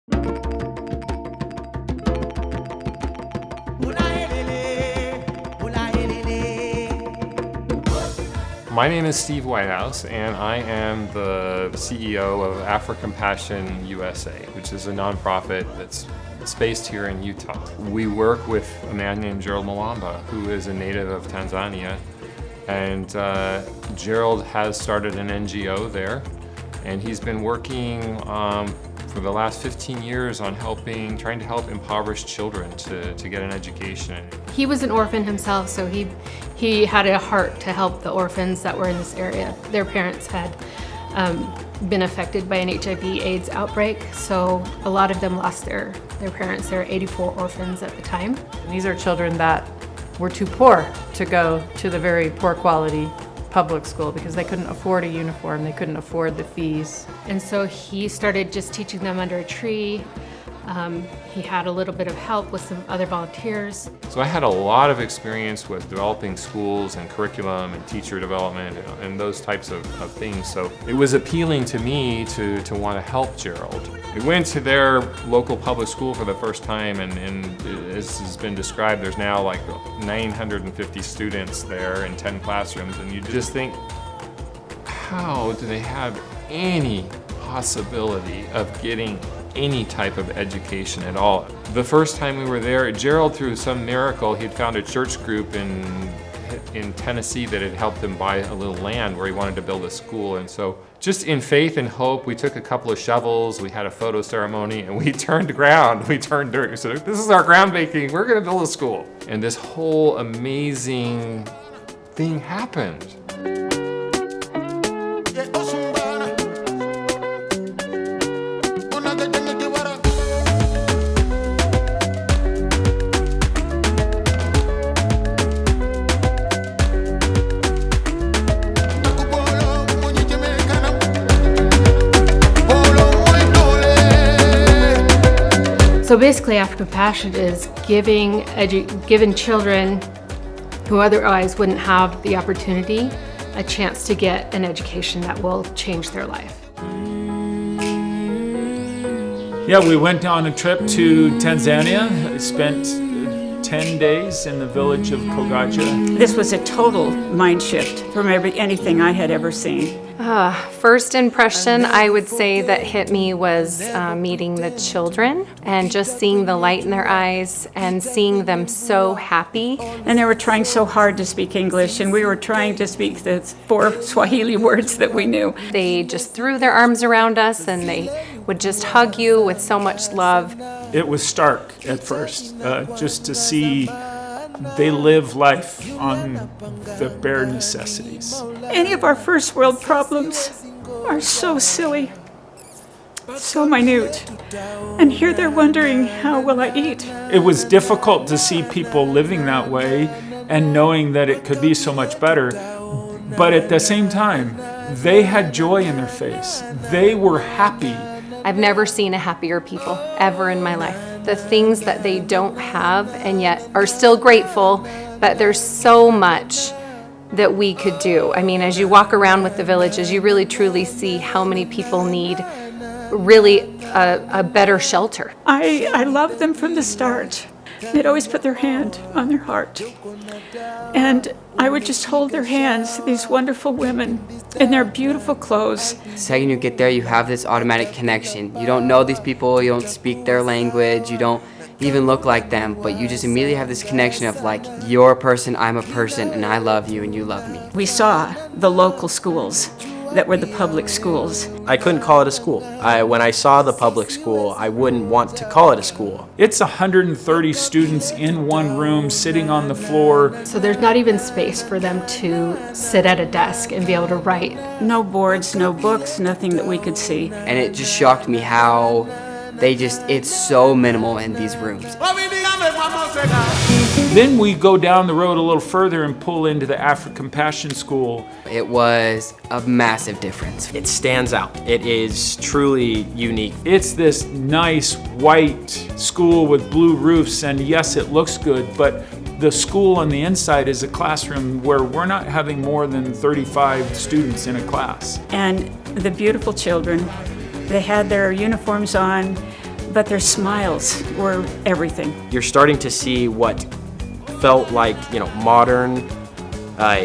My name is Steve Whitehouse, and I am the CEO of Africompassion USA, which is a nonprofit that's based here in Utah. We work with a man named Jerald Malamba, who is a native of Tanzania, and Jerald has started an NGO there, and he's been working for the last 15 years on trying to help impoverished children to get an education. He was an orphan himself, so he had a heart to help the orphans that were in this area. Their parents had been affected by an HIV/AIDS outbreak, so a lot of them lost their parents. There were 84 orphans at the time. These are children that were too poor to go to the very poor quality public school because they couldn't afford a uniform, they couldn't afford the fees. And so he started just teaching them under a tree. He had a little bit of help with some other volunteers. So I had a lot of experience with developing schools and curriculum and teacher development and those types of things. So it was appealing to me to want to help Jerald. We went to their local public school for the first time, and as has been described, there's now like 950 students there in 10 classrooms, and you just think, how do they have any possibility of getting any type of education at all? The first time we were there, Jerald, through some miracle, he'd found a church group in Tennessee that had helped him buy a little land where he wanted to build a school. And so just in faith and hope, we took a couple of shovels, we had a photo ceremony, and we turned ground. We turned dirt. We said, this is our groundbreaking, we're gonna build a school. And this whole amazing thing happened. So basically, Africompassion is giving children who otherwise wouldn't have the opportunity a chance to get an education that will change their life. Yeah, we went on a trip to Tanzania. I spent 10 days in the village of Kogaja. This was a total mind shift from anything I had ever seen. First impression I would say that hit me was meeting the children and just seeing the light in their eyes and seeing them so happy. And they were trying so hard to speak English, and we were trying to speak the 4 Swahili words that we knew. They just threw their arms around us and they would just hug you with so much love. It was stark at first, just to see they live life on the bare necessities. Any of our first world problems are so silly, so minute. And here they're wondering, how will I eat? It was difficult to see people living that way and knowing that it could be so much better. But at the same time, they had joy in their face. They were happy. I've never seen a happier people ever in my life. The things that they don't have and yet are still grateful, but there's so much that we could do. I mean, as you walk around with the villages, you really truly see how many people need really a better shelter. I loved them from the start. They'd always put their hand on their heart. And I would just hold their hands, these wonderful women in their beautiful clothes. The second you get there, you have this automatic connection. You don't know these people, you don't speak their language, you don't even look like them, but you just immediately have this connection of like, you're a person, I'm a person, and I love you and you love me. We saw the local schools that were the public schools. I couldn't call it a school. When I saw the public school, I wouldn't want to call it a school. It's 130 students in one room sitting on the floor. So there's not even space for them to sit at a desk and be able to write. No boards, no books, nothing that we could see. And it just shocked me how it's so minimal in these rooms. Then we go down the road a little further and pull into the Africompassion School. It was a massive difference. It stands out. It is truly unique. It's this nice white school with blue roofs, and yes, it looks good, but the school on the inside is a classroom where we're not having more than 35 students in a class. And the beautiful children, they had their uniforms on, but their smiles were everything. You're starting to see what felt like, modern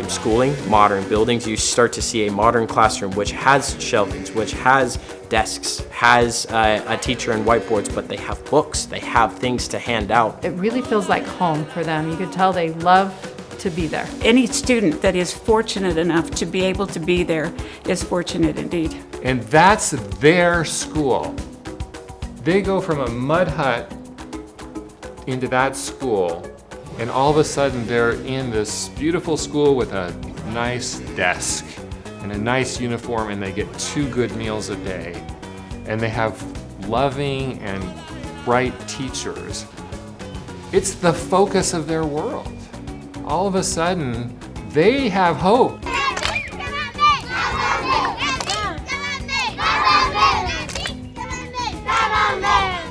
schooling, modern buildings. You start to see a modern classroom which has shelvings, which has desks, has a teacher and whiteboards, but they have books, they have things to hand out. It really feels like home for them. You could tell they love to be there. Any student that is fortunate enough to be able to be there is fortunate indeed. And that's their school. They go from a mud hut into that school, and all of a sudden they're in this beautiful school with a nice desk and a nice uniform, and they get 2 good meals a day. And they have loving and bright teachers. It's the focus of their world. All of a sudden, they have hope.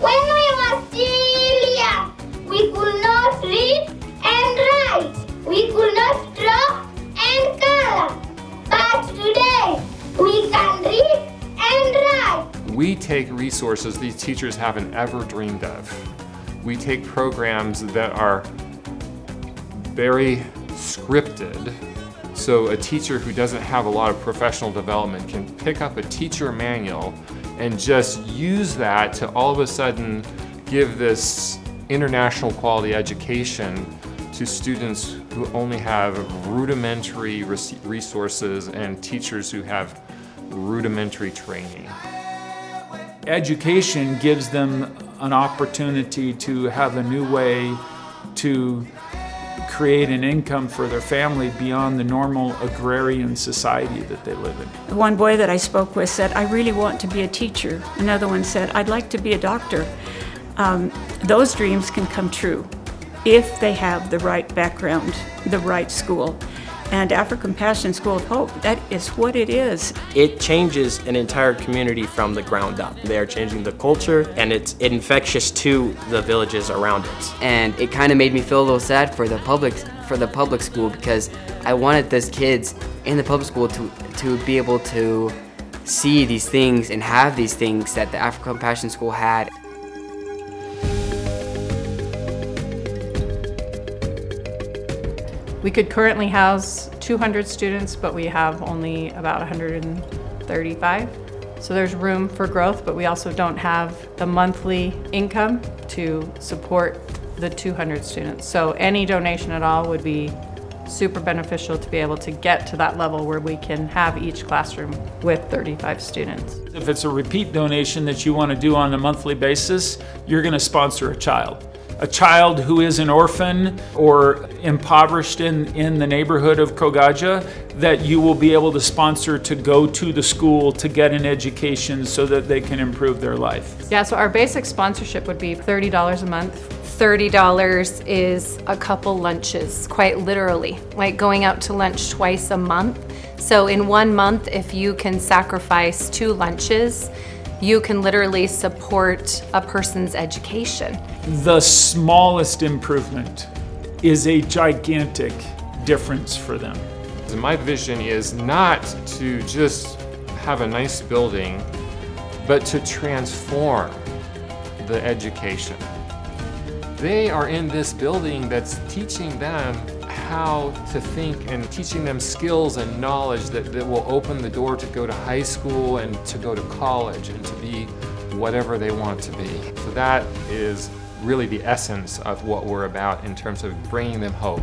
When we were still young, we could not read and write. We could not draw and color. But today, we can read and write. We take resources these teachers haven't ever dreamed of. We take programs that are very scripted, so a teacher who doesn't have a lot of professional development can pick up a teacher manual and just use that to all of a sudden give this international quality education to students who only have rudimentary resources and teachers who have rudimentary training. Education gives them an opportunity to have a new way to create an income for their family beyond the normal agrarian society that they live in. One boy that I spoke with said, "I really want to be a teacher." Another one said, "I'd like to be a doctor." Those dreams can come true if they have the right background, the right school. And Africompassion School of Hope, that is what it is. It changes an entire community from the ground up. They are changing the culture, and it's infectious to the villages around it. And it kind of made me feel a little sad for the public school, because I wanted those kids in the public school to be able to see these things and have these things that the Africompassion School had. We could currently house 200 students, but we have only about 135. So there's room for growth, but we also don't have the monthly income to support the 200 students. So any donation at all would be super beneficial to be able to get to that level where we can have each classroom with 35 students. If it's a repeat donation that you want to do on a monthly basis, you're going to sponsor a child. A child who is an orphan or impoverished in the neighborhood of Kogaja, that you will be able to sponsor to go to the school to get an education so that they can improve their life. Yeah, so our basic sponsorship would be $30 a month. $30 is a couple lunches, quite literally, like going out to lunch twice a month. So in 1 month, if you can sacrifice 2 lunches, you can literally support a person's education. The smallest improvement is a gigantic difference for them. My vision is not to just have a nice building, but to transform the education. They are in this building that's teaching them how to think and teaching them skills and knowledge that will open the door to go to high school and to go to college and to be whatever they want to be. So that is really the essence of what we're about in terms of bringing them hope.